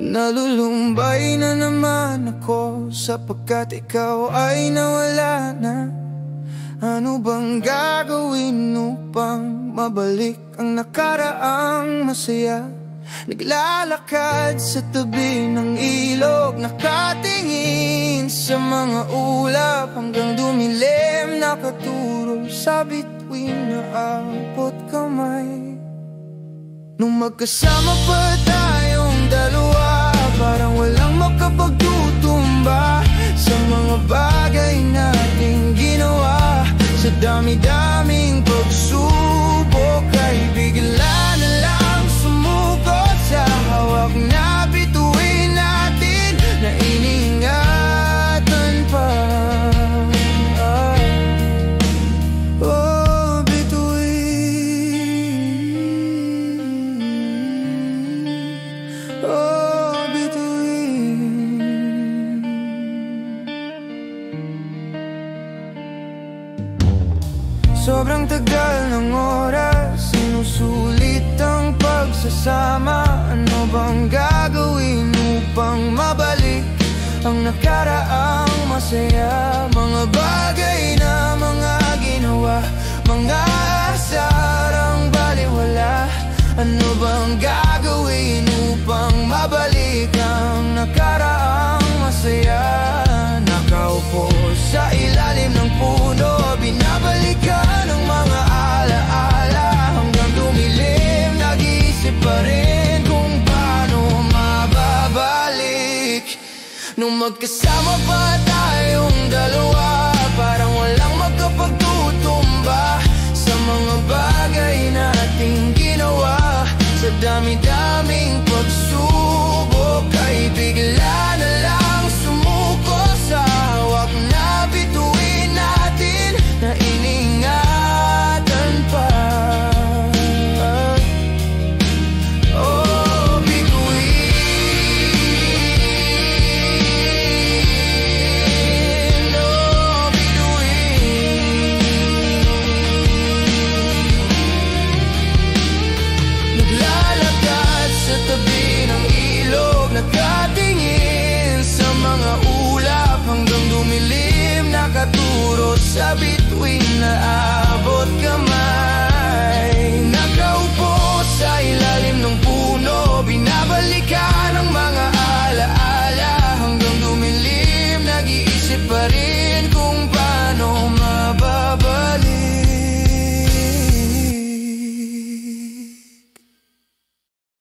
Nalulumbay na naman ako sapagkat ikaw ay nawala na. Ano bang gagawin upang mabalik ang nakaraang masaya? Naglalakad sa tabi ng ilog, nakatingin sa mga ulap, hanggang dumilim, nakaturo sa bituin na abot kamay. Nung magkasama pa tayong dalawa, parang walang makapagtutumba sa mga bagay nating ginawa. Sa dami-daming pagsubok ay bigla na lang sumukot sa hawak na bituin natin na iniingatan pa. Oh, bituin. Oh, bituin. Sobrang tagal ng oras, sinusulit ang pagsasama. Ano bang gagawin upang mabalik ang nakaraang masaya? Mga bagay na mga ginawa, mga asarang baliwala. Ano bang gagawin upang mabalik ang nakaraang masaya? Nakaupo sa ilalim ng puno, binabalikan ang mga alaala, hanggang dumilim, nag-iisip pa rin kung paano mababalik. Nung magkasama pa tayong dalawa, parang walang magkapagtutumba sa mga bagay nating ginawa. Sa dami-daming pagsubok ay bigla na lang sumuko sa hawak na bituin natin na iningatan pa. Oh, bituin. Oh, bituin. Naglalakad sa tabi ng ilog, nakatingin sa mga ulap, hanggang dumilim, nakaturo sa bituin na